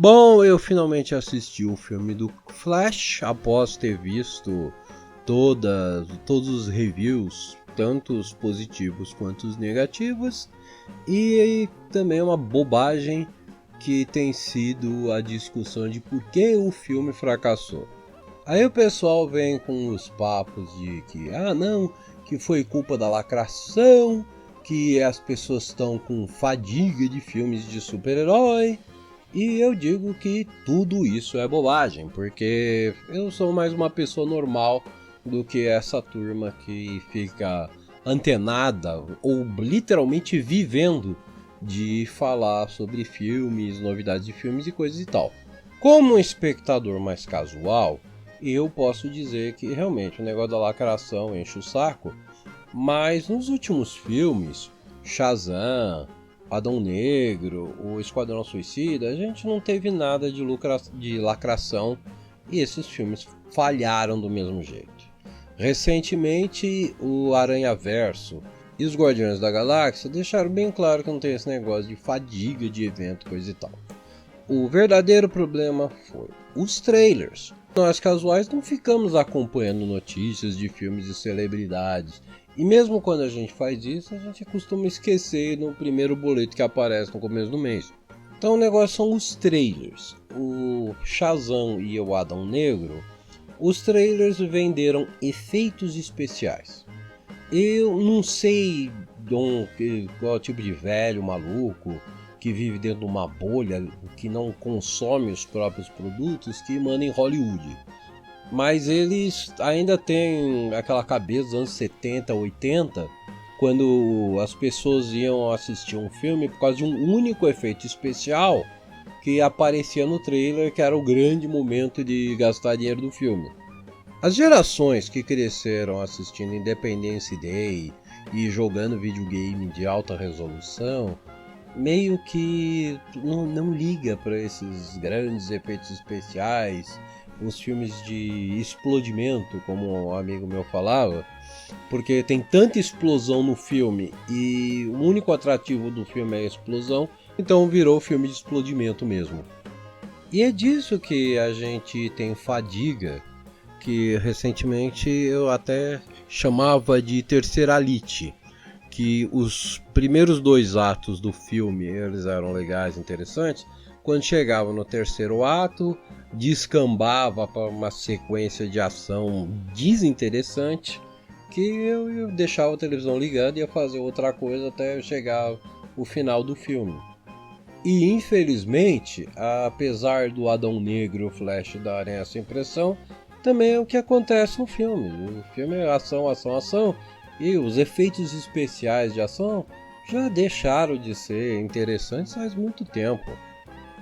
Bom, eu finalmente assisti o filme do Flash após ter visto todos os reviews, tanto os positivos quanto os negativos, e também uma bobagem que tem sido a discussão de por que o filme fracassou. Aí o pessoal vem com os papos de que, não, que foi culpa da lacração, que as pessoas estão com fadiga de filmes de super-herói. E eu digo que tudo isso é bobagem, porque eu sou mais uma pessoa normal do que essa turma que fica antenada ou literalmente vivendo de falar sobre filmes, novidades de filmes e coisas e tal. Como um espectador mais casual, eu posso dizer que realmente o negócio da lacração enche o saco, mas nos últimos filmes, Shazam, Adão Negro, o Esquadrão Suicida, a gente não teve nada de lacração e esses filmes falharam do mesmo jeito. Recentemente, o Aranhaverso e os Guardiões da Galáxia deixaram bem claro que não tem esse negócio de fadiga de evento, coisa e tal. O verdadeiro problema foi os trailers. Nós casuais não ficamos acompanhando notícias de filmes e celebridades. E mesmo quando a gente faz isso, a gente costuma esquecer no primeiro boleto que aparece no começo do mês. Então o negócio são os trailers. O Shazam e o Adão Negro, os trailers venderam efeitos especiais. Eu não sei qual tipo de velho maluco que vive dentro de uma bolha, que não consome os próprios produtos, que manda em Hollywood. Mas eles ainda têm aquela cabeça dos anos 70, 80, quando as pessoas iam assistir um filme por causa de um único efeito especial que aparecia no trailer, que era o grande momento de gastar dinheiro do filme. As gerações que cresceram assistindo Independence Day e jogando videogame de alta resolução, meio que não liga para esses grandes efeitos especiais, os filmes de explodimento, como um amigo meu falava, porque tem tanta explosão no filme e o único atrativo do filme é a explosão, então virou filme de explodimento mesmo. E é disso que a gente tem fadiga, que recentemente eu até chamava de terceiralite, que os primeiros 2 atos do filme eles eram legais, interessantes. Quando chegava no terceiro ato, descambava para uma sequência de ação desinteressante, que eu deixava a televisão ligada e ia fazer outra coisa até chegar o final do filme. E infelizmente, apesar do Adão Negro e o Flash darem essa impressão, também é o que acontece no filme. O filme é ação, ação, ação, e os efeitos especiais de ação já deixaram de ser interessantes faz muito tempo.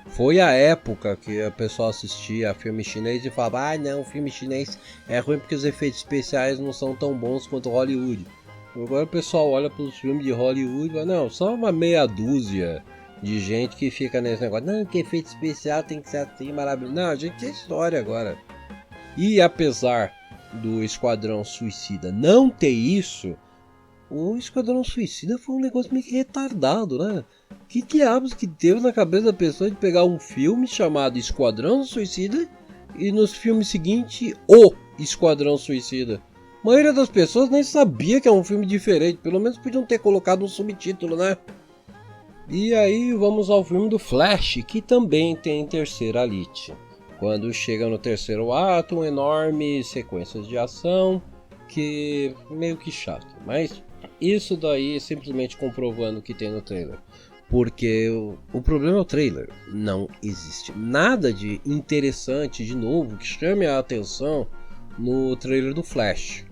Foi a época que o pessoal assistia a filme chinês e falava: não, o filme chinês é ruim porque os efeitos especiais não são tão bons quanto Hollywood. Agora o pessoal olha para os filmes de Hollywood e fala: não, só uma meia dúzia de gente que fica nesse negócio, não, que efeito especial tem que ser assim, maravilhoso. Não, a gente tem história agora. E apesar do Esquadrão Suicida não ter isso, o Esquadrão Suicida foi um negócio meio que retardado, né? Que diabos que teve na cabeça da pessoa de pegar um filme chamado Esquadrão Suicida e nos filmes seguintes, O Esquadrão Suicida? A maioria das pessoas nem sabia que é um filme diferente, pelo menos podiam ter colocado um subtítulo, né? E aí vamos ao filme do Flash, que também tem terceiralite. Quando chega no terceiro ato, uma enorme sequências de ação, que meio que chato, mas isso daí é simplesmente comprovando o que tem no trailer. Porque o problema é o trailer. Não existe nada de interessante, de novo, que chame a atenção no trailer do Flash.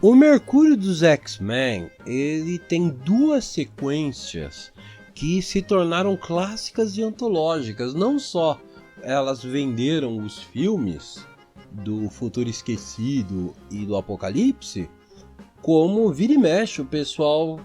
O Mercúrio dos X-Men, ele tem 2 sequências que se tornaram clássicas e antológicas. Não só elas venderam os filmes do Futuro Esquecido e do Apocalipse, como vira e mexe, o pessoal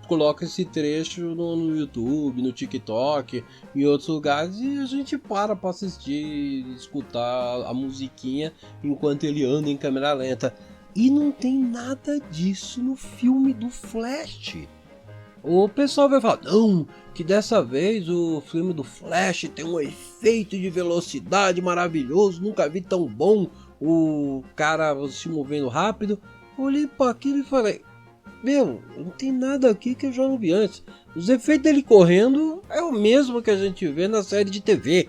coloca esse trecho no YouTube, no TikTok, em outros lugares, e a gente para assistir, escutar a musiquinha enquanto ele anda em câmera lenta. E não tem nada disso no filme do Flash. O pessoal vai falar, não, que dessa vez o filme do Flash tem um efeito de velocidade maravilhoso, nunca vi tão bom, o cara se movendo rápido. Olhei para aquilo e falei, meu, não tem nada aqui que eu já não vi antes. Os efeitos dele correndo é o mesmo que a gente vê na série de TV.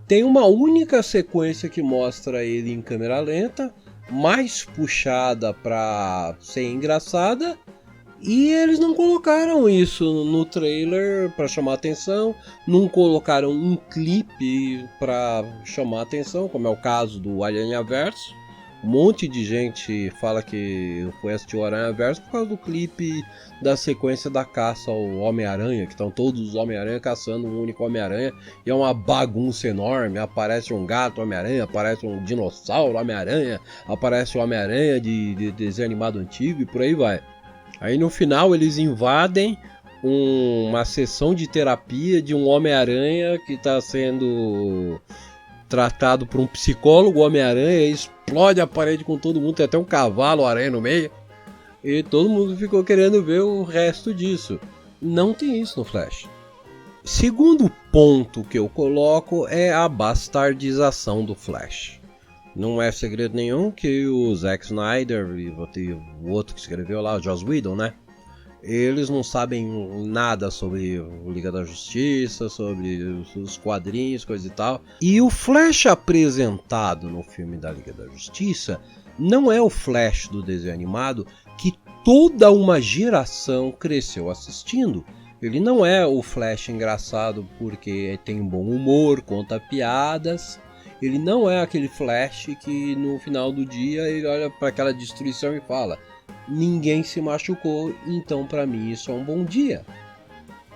Tem uma única sequência que mostra ele em câmera lenta, mais puxada para ser engraçada, e eles não colocaram isso no trailer para chamar atenção, não colocaram um clipe para chamar atenção, como é o caso do Aranhaverso. Um monte de gente fala que foi assistir o Aranhaverso por causa do clipe da sequência da caça ao Homem-Aranha, que estão todos os Homem-Aranha caçando um único Homem-Aranha, e é uma bagunça enorme, aparece um gato Homem-Aranha, aparece um dinossauro Homem-Aranha, aparece o Homem-Aranha de desenho animado antigo e por aí vai. Aí no final eles invadem uma sessão de terapia de um Homem-Aranha que está sendo tratado por um psicólogo. O Homem-Aranha explode a parede com todo mundo, tem até um cavalo-aranha no meio, e todo mundo ficou querendo ver o resto disso. Não tem isso no Flash. Segundo ponto que eu coloco é a bastardização do Flash. Não é segredo nenhum que o Zack Snyder e o outro que escreveu lá, o Joss Whedon, né? Eles não sabem nada sobre o Liga da Justiça, sobre os quadrinhos, coisa e tal. E o Flash apresentado no filme da Liga da Justiça não é o Flash do desenho animado que toda uma geração cresceu assistindo. Ele não é o Flash engraçado porque tem bom humor, conta piadas. Ele não é aquele Flash que no final do dia ele olha para aquela destruição e fala: ninguém se machucou, então para mim isso é um bom dia.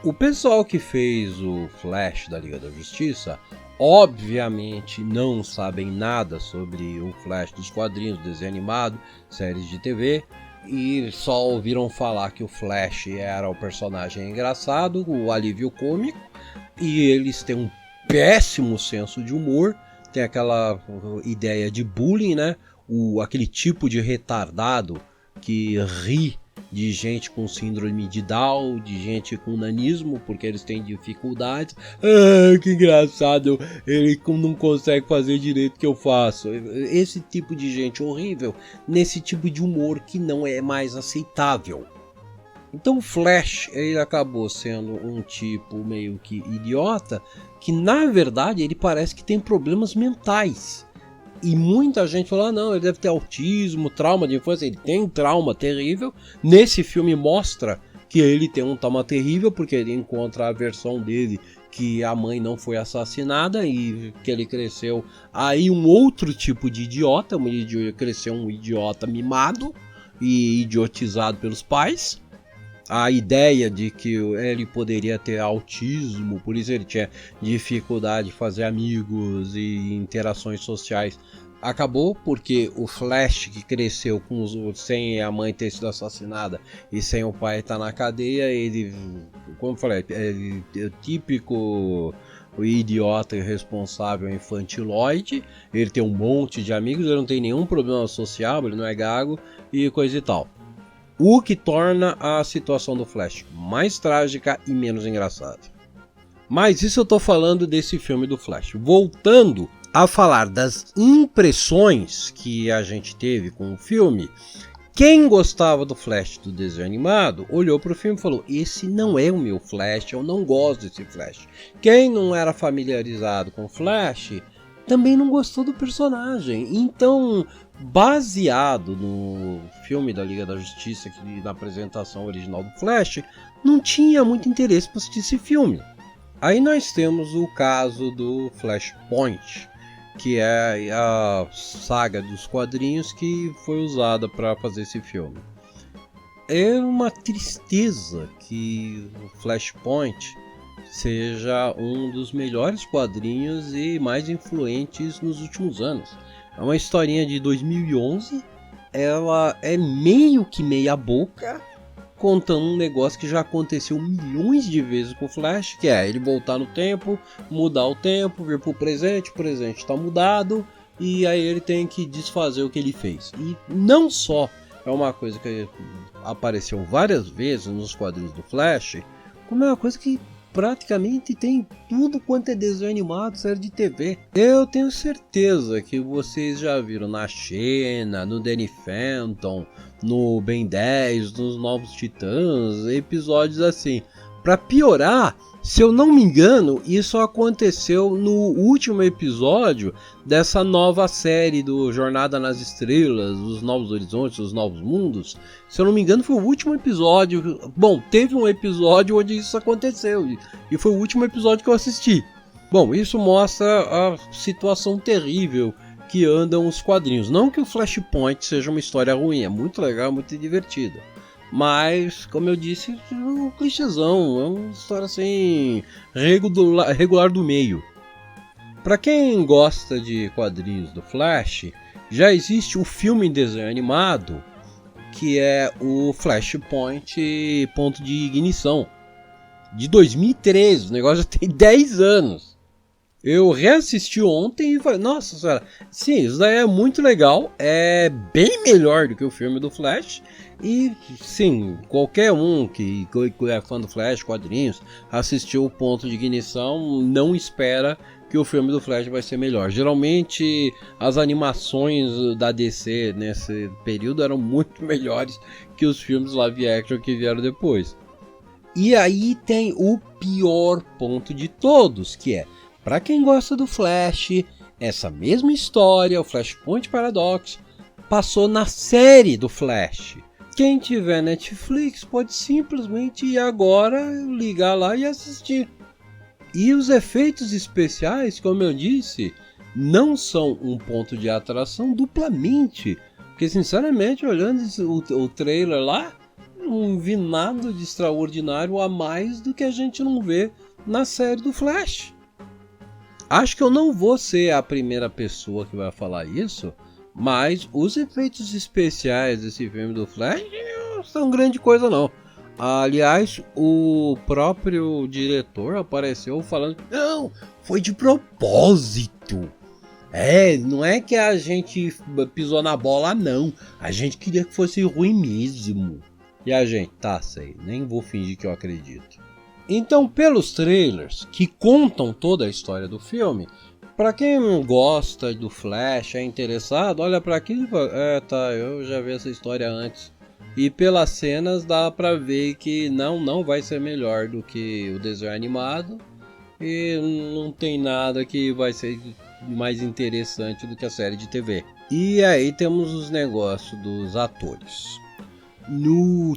O pessoal que fez o Flash da Liga da Justiça obviamente não sabem nada sobre o Flash dos quadrinhos, desenho animado, séries de TV, e só ouviram falar que o Flash era o personagem engraçado, o alívio cômico, e eles têm um péssimo senso de humor. Tem aquela ideia de bullying, né? Aquele tipo de retardado que ri de gente com síndrome de Down, de gente com nanismo, porque eles têm dificuldades. Ah, que engraçado, ele não consegue fazer direito o que eu faço. Esse tipo de gente horrível, nesse tipo de humor que não é mais aceitável. Então o Flash, ele acabou sendo um tipo meio que idiota, que na verdade ele parece que tem problemas mentais. E muita gente falou, não, ele deve ter autismo, trauma de infância. Ele tem trauma terrível. Nesse filme mostra que ele tem um trauma terrível, porque ele encontra a versão dele que a mãe não foi assassinada e que ele cresceu aí um outro tipo de idiota. Ele cresceu um idiota mimado e idiotizado pelos pais. A ideia de que ele poderia ter autismo, por isso ele tinha dificuldade de fazer amigos e interações sociais, acabou porque o Flash que cresceu sem a mãe ter sido assassinada e sem o pai estar na cadeia, ele, como eu falei, é o típico idiota irresponsável infantiloide. Ele tem um monte de amigos, ele não tem nenhum problema social, ele não é gago e coisa e tal. O que torna a situação do Flash mais trágica e menos engraçada. Mas isso eu tô falando desse filme do Flash. Voltando a falar das impressões que a gente teve com o filme, quem gostava do Flash do desenho animado olhou para o filme e falou: esse não é o meu Flash, eu não gosto desse Flash. Quem não era familiarizado com o Flash também não gostou do personagem. Então, baseado no filme da Liga da Justiça, que na apresentação original do Flash, não tinha muito interesse para assistir esse filme. Aí nós temos o caso do Flashpoint, que é a saga dos quadrinhos que foi usada para fazer esse filme. É uma tristeza que o Flashpoint seja um dos melhores quadrinhos e mais influentes nos últimos anos. É uma historinha de 2011, ela é meio que meia boca, contando um negócio que já aconteceu milhões de vezes com o Flash, que é ele voltar no tempo, mudar o tempo, vir pro presente, o presente está mudado, e aí ele tem que desfazer o que ele fez. E não só é uma coisa que apareceu várias vezes nos quadrinhos do Flash, como é uma coisa que praticamente tem tudo quanto é desenho animado, série de TV. Eu tenho certeza que vocês já viram na Xena, no Danny Phantom, no Ben 10, nos Novos Titãs, episódios assim. Para piorar, se eu não me engano, isso aconteceu no último episódio dessa nova série do Jornada nas Estrelas, os Novos Horizontes, os Novos Mundos. Se eu não me engano, foi o último episódio. Bom, teve um episódio onde isso aconteceu e foi o último episódio que eu assisti. Bom, isso mostra a situação terrível que andam os quadrinhos. Não que o Flashpoint seja uma história ruim, é muito legal, muito divertida. Mas, como eu disse, é um clichêzão, é uma história assim, regular do meio. Para quem gosta de quadrinhos do Flash, já existe o filme em desenho animado, que é o Flashpoint Ponto de Ignição, de 2013, o negócio já tem 10 anos. Eu reassisti ontem e falei, nossa senhora, sim, isso daí é muito legal, é bem melhor do que o filme do Flash. E sim, qualquer um que é fã do Flash, quadrinhos, assistiu o Ponto de Ignição, não espera que o filme do Flash vai ser melhor. Geralmente as animações da DC nesse período eram muito melhores que os filmes live action que vieram depois. E aí tem o pior ponto de todos, que é, para quem gosta do Flash, essa mesma história, o Flashpoint Paradox, passou na série do Flash. Quem tiver Netflix pode simplesmente ir agora, ligar lá e assistir. E os efeitos especiais, como eu disse, não são um ponto de atração duplamente. Porque sinceramente, olhando o trailer lá, não vi nada de extraordinário a mais do que a gente não vê na série do Flash. Acho que eu não vou ser a primeira pessoa que vai falar isso, mas os efeitos especiais desse filme do Flash não são grande coisa não. Aliás, o próprio diretor apareceu falando que não, foi de propósito. Não é que a gente pisou na bola não, a gente queria que fosse ruim mesmo. E a gente, tá, sei, nem vou fingir que eu acredito. Então, pelos trailers que contam toda a história do filme, para quem gosta do Flash, é interessado, olha para aquilo e fala, tá, eu já vi essa história antes. E pelas cenas dá para ver que não vai ser melhor do que o desenho animado e não tem nada que vai ser mais interessante do que a série de TV. E aí temos os negócios dos atores.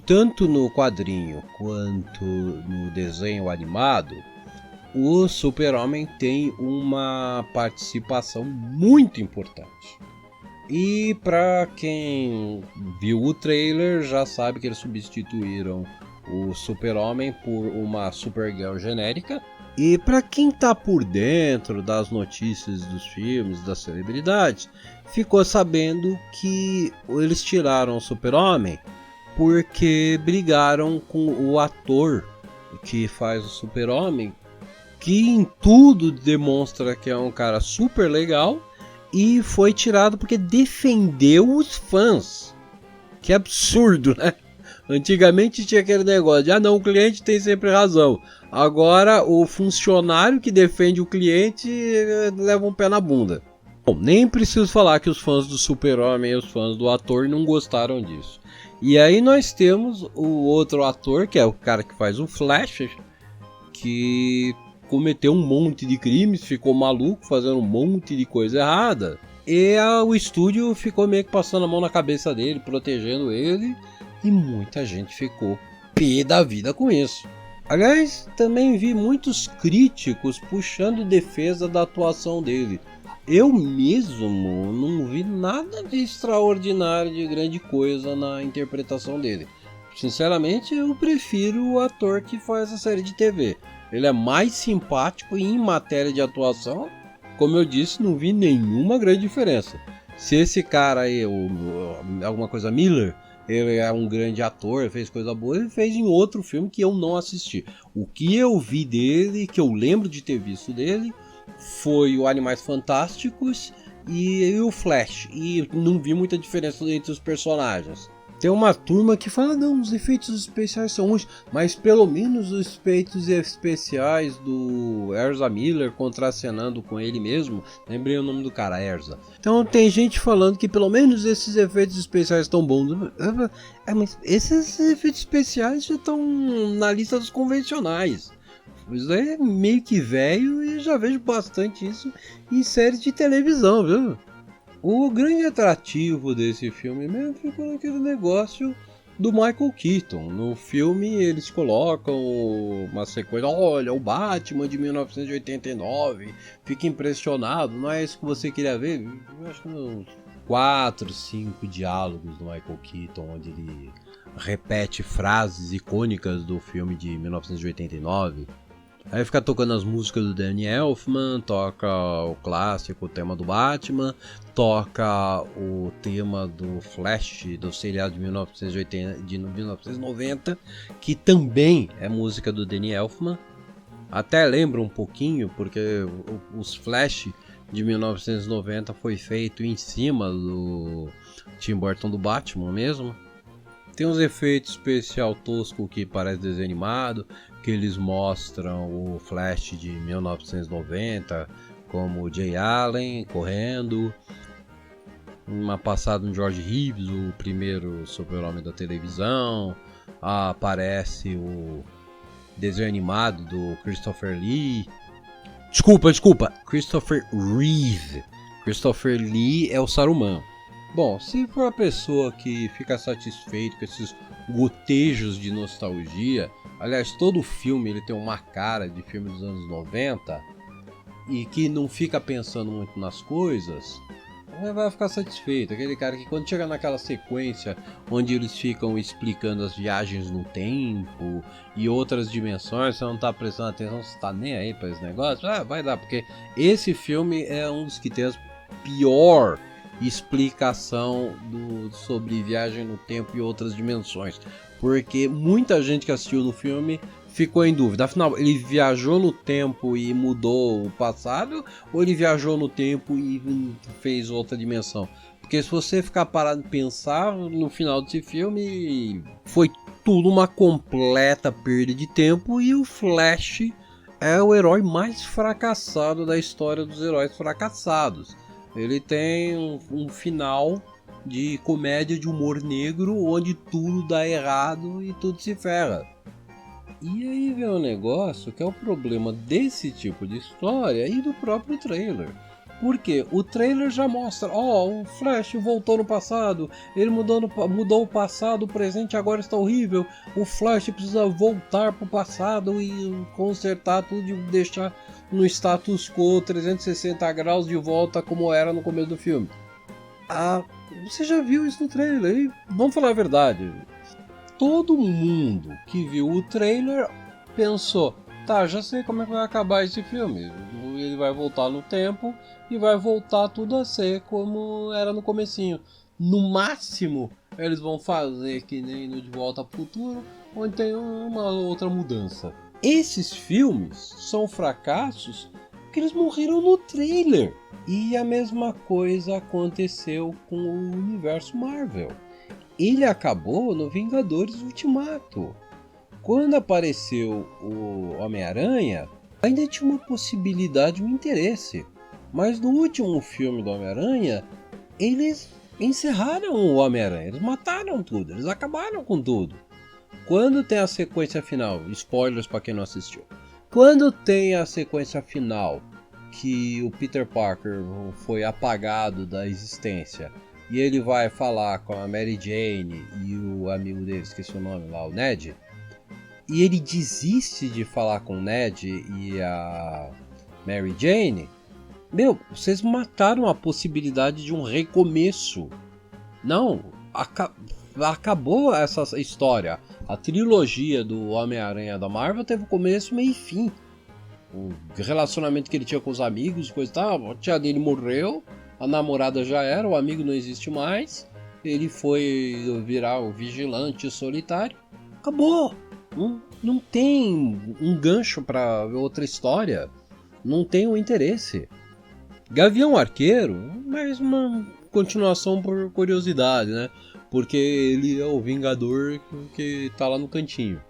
Tanto no quadrinho quanto no desenho animado, o Super-Homem tem uma participação muito importante. E para quem viu o trailer já sabe que eles substituíram o Super-Homem por uma Supergirl genérica. E para quem tá por dentro das notícias dos filmes, das celebridades, ficou sabendo que eles tiraram o Super-Homem porque brigaram com o ator que faz o Super-Homem, que em tudo demonstra que é um cara super legal, e foi tirado porque defendeu os fãs. Que absurdo, né? Antigamente tinha aquele negócio de, não, o cliente tem sempre razão. Agora o funcionário que defende o cliente leva um pé na bunda. Bom, nem preciso falar que os fãs do Super-Homem e os fãs do ator não gostaram disso. E aí nós temos o outro ator, que é o cara que faz o Flash, que cometeu um monte de crimes, ficou maluco, fazendo um monte de coisa errada. E o estúdio ficou meio que passando a mão na cabeça dele, protegendo ele, e muita gente ficou pé da vida com isso. Aliás, também vi muitos críticos puxando defesa da atuação dele. Eu mesmo não vi nada de extraordinário, de grande coisa na interpretação dele. Sinceramente, eu prefiro o ator que faz a série de TV. Ele é mais simpático e em matéria de atuação, como eu disse, não vi nenhuma grande diferença. Se esse cara aí, alguma coisa Miller, ele é um grande ator, fez coisa boa, ele fez em outro filme que eu não assisti. O que eu vi dele, que eu lembro de ter visto dele, foi o Animais Fantásticos e o Flash. E não vi muita diferença entre os personagens. tem uma turma que fala, não, os efeitos especiais são ruins, mas pelo menos os efeitos especiais do Ezra Miller contracenando com ele mesmo, lembrei o nome do cara, Ezra. Então tem gente falando que pelo menos esses efeitos especiais estão bons. Mas esses efeitos especiais já estão na lista dos convencionais. Isso aí é meio que velho e já vejo bastante isso em séries de televisão, viu? O grande atrativo desse filme mesmo ficou naquele negócio do Michael Keaton. No filme eles colocam uma sequência, olha, o Batman de 1989, fica impressionado, não é isso que você queria ver? Eu acho que uns 4, 5 diálogos do Michael Keaton, onde ele repete frases icônicas do filme de 1989. Aí fica tocando as músicas do Danny Elfman, toca o clássico, o tema do Batman, toca o tema do Flash, do seriado de 1990, que também é música do Danny Elfman. Até lembra um pouquinho, porque os Flash de 1990 foi feito em cima do Tim Burton do Batman mesmo. Tem uns efeitos especial tosco que parece desenho animado, que eles mostram o Flash de 1990, como o Jay Allen correndo, uma passada no George Reeves, o primeiro super-homem da televisão, aparece o desenho animado do Christopher Lee. Desculpa, Christopher Reeve. Christopher Lee é o Saruman. Bom, se for a pessoa que fica satisfeito com esses gotejos de nostalgia, aliás, todo filme ele tem uma cara de filme dos anos 90 e que não fica pensando muito nas coisas, vai ficar satisfeito. Aquele cara que quando chega naquela sequência onde eles ficam explicando as viagens no tempo e outras dimensões, você não tá prestando atenção, você tá nem aí pra esse negócio, vai dar, porque esse filme é um dos que tem as pior explicação sobre viagem no tempo e outras dimensões, porque muita gente que assistiu no filme ficou em dúvida, afinal ele viajou no tempo e mudou o passado, ou ele viajou no tempo e fez outra dimensão? Porque se você ficar parado e pensar, no final desse filme foi tudo uma completa perda de tempo e o Flash é o herói mais fracassado da história dos heróis fracassados. Ele tem um final de comédia de humor negro onde tudo dá errado e tudo se ferra. E aí vem um negócio que é o problema desse tipo de história e do próprio trailer. Porque o trailer já mostra, o Flash voltou no passado, ele mudou o passado, o presente agora está horrível, o Flash precisa voltar para o passado e consertar tudo e deixar no status quo 360 graus de volta como era no começo do filme. Você já viu isso no trailer? E vamos falar a verdade. Todo mundo que viu o trailer pensou, tá, já sei como é que vai acabar esse filme. Ele vai voltar no tempo e vai voltar tudo a ser como era no comecinho. No máximo, eles vão fazer que nem no De Volta pro Futuro, onde tem uma outra mudança. Esses filmes são fracassos porque eles morreram no trailer. E a mesma coisa aconteceu com o universo Marvel. Ele acabou no Vingadores Ultimato. Quando apareceu o Homem-Aranha, ainda tinha uma possibilidade, um interesse. Mas no último filme do Homem-Aranha, eles encerraram o Homem-Aranha. Eles mataram tudo, eles acabaram com tudo. Quando tem a sequência final, spoilers para quem não assistiu. Quando tem a sequência final que o Peter Parker foi apagado da existência e ele vai falar com a Mary Jane e o amigo dele, esqueci o nome lá, o Ned, e ele desiste de falar com o Ned e a Mary Jane, vocês mataram a possibilidade de um recomeço. Não, acabou essa história. A trilogia do Homem-Aranha da Marvel teve começo, meio e fim. O relacionamento que ele tinha com os amigos, coisa e tal, a tia dele morreu, a namorada já era, o amigo não existe mais, ele foi virar o vigilante solitário. Acabou. Não tem um gancho para outra história. Não tem um interesse. Gavião Arqueiro, mais uma continuação por curiosidade, né? porque ele é o Vingador que tá lá no cantinho.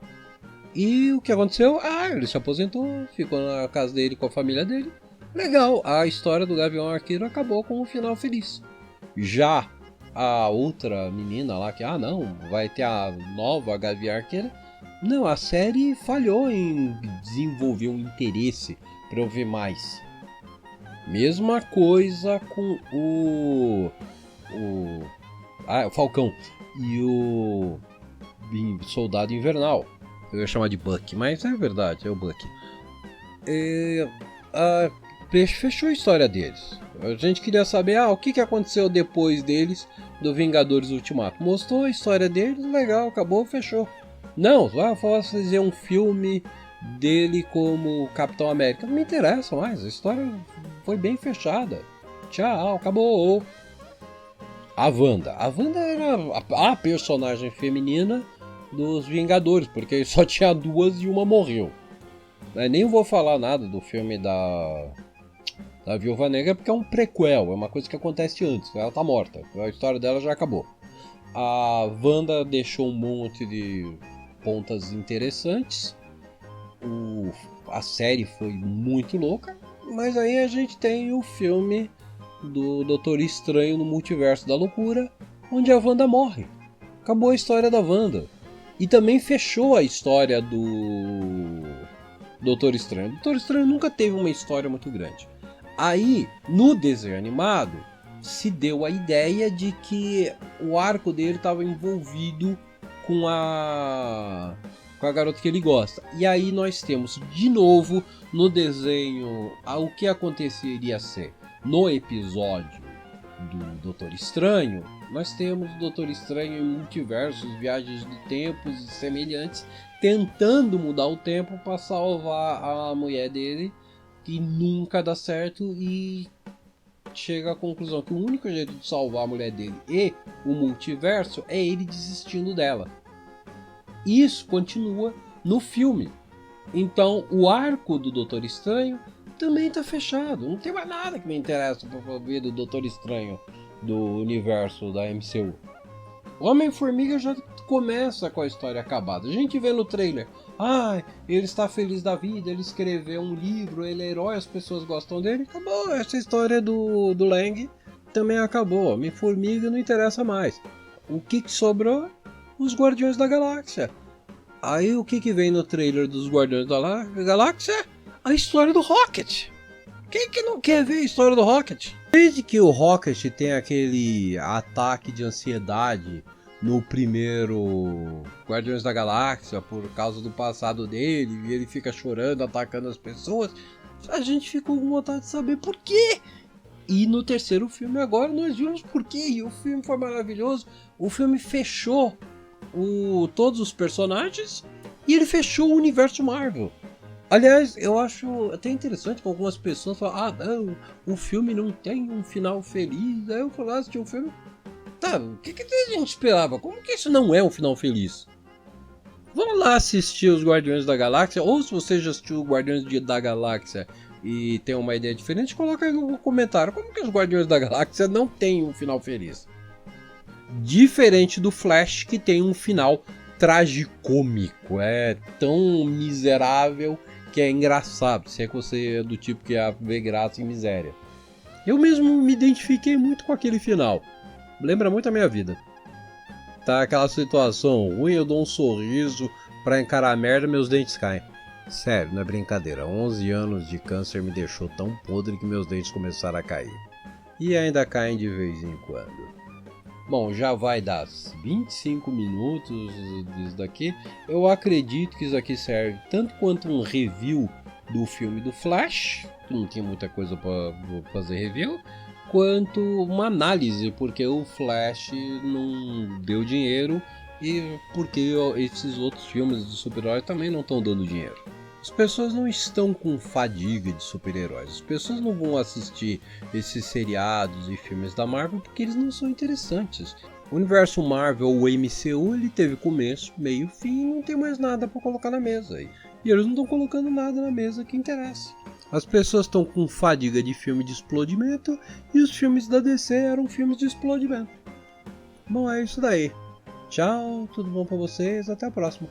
E o que aconteceu? Ele se aposentou, ficou na casa dele com a família dele. Legal, a história do Gavião Arqueiro acabou com um final feliz. Já a outra menina lá que, não, vai ter a nova Gavião Arqueira. Não, a série falhou em desenvolver um interesse para eu ver mais. Mesma coisa com o Falcão e o Soldado Invernal. Eu ia chamar de Bucky, mas é verdade, é o Bucky. Fechou a história deles. A gente queria saber o que aconteceu depois deles do Vingadores Ultimato. Mostrou a história deles, legal, acabou, fechou. Não, vai fazer um filme dele como Capitão América. Não me interessa mais, a história foi bem fechada. Tchau, acabou. A Wanda era a personagem feminina dos Vingadores, porque só tinha duas e uma morreu. Nem vou falar nada do filme da Viúva Negra, porque é um prequel, é uma coisa que acontece antes, ela tá morta, a história dela já acabou. A Wanda deixou um monte de pontas interessantes, a série foi muito louca, mas aí a gente tem o filme do Doutor Estranho no Multiverso da Loucura, onde a Wanda morre. Acabou a história da Wanda. E também fechou a história do Doutor Estranho. O Doutor Estranho nunca teve uma história muito grande. Aí, no desenho animado, se deu a ideia de que o arco dele estava envolvido com a garota que ele gosta. E aí nós temos, de novo, no desenho, o que aconteceria ser no episódio do Doutor Estranho, nós temos o Doutor Estranho em multiversos, viagens do tempo e semelhantes, tentando mudar o tempo para salvar a mulher dele, que nunca dá certo, e chega à conclusão que o único jeito de salvar a mulher dele e o multiverso é ele desistindo dela. Isso continua no filme. Então o arco do Doutor Estranho também está fechado. Não tem mais nada que me interessa para ver do Doutor Estranho do universo da MCU. O Homem-Formiga já começa com a história acabada. A gente vê no trailer, ele está feliz da vida, ele escreveu um livro, ele é herói, as pessoas gostam dele. Acabou, essa história do Lang também acabou. Homem-Formiga não interessa mais. O que sobrou? Os Guardiões da Galáxia. Aí o que vem no trailer dos Guardiões da Galáxia? A história do Rocket. Quem que não quer ver a história do Rocket? Desde que o Rocket tem aquele ataque de ansiedade no primeiro Guardiões da Galáxia por causa do passado dele, e ele fica chorando, atacando as pessoas, a gente ficou com vontade de saber por quê. E no terceiro filme agora nós vimos por quê, e o filme foi maravilhoso. O filme fechou todos os personagens e ele fechou o universo Marvel. Aliás, eu acho até interessante que algumas pessoas falam, não, o filme não tem um final feliz. Aí eu falo, assisti um filme, o que a gente esperava? Como que isso não é um final feliz? Vamos lá assistir os Guardiões da Galáxia, ou se você já assistiu os Guardiões da Galáxia e tem uma ideia diferente, coloca aí no comentário, como que os Guardiões da Galáxia não tem um final feliz? Diferente do Flash, que tem um final tragicômico, é tão miserável que é engraçado, se é que você é do tipo que vê graça em miséria. Eu mesmo me identifiquei muito com aquele final, lembra muito a minha vida. Tá aquela situação ruim, eu dou um sorriso pra encarar a merda, meus dentes caem. Sério, não é brincadeira, 11 anos de câncer me deixou tão podre que meus dentes começaram a cair. E ainda caem de vez em quando. Bom, já vai dar 25 minutos disso daqui. Eu acredito que isso aqui serve tanto quanto um review do filme do Flash, que não tinha muita coisa para fazer review, quanto uma análise, porque o Flash não deu dinheiro e porque esses outros filmes de super-heróis também não estão dando dinheiro. As pessoas não estão com fadiga de super-heróis. As pessoas não vão assistir esses seriados e filmes da Marvel porque eles não são interessantes. O universo Marvel, o MCU, ele teve começo, meio, fim e não tem mais nada para colocar na mesa. E eles não estão colocando nada na mesa que interessa. As pessoas estão com fadiga de filme de explodimento e os filmes da DC eram filmes de explodimento. Bom, é isso daí. Tchau, tudo bom pra vocês, até a próxima.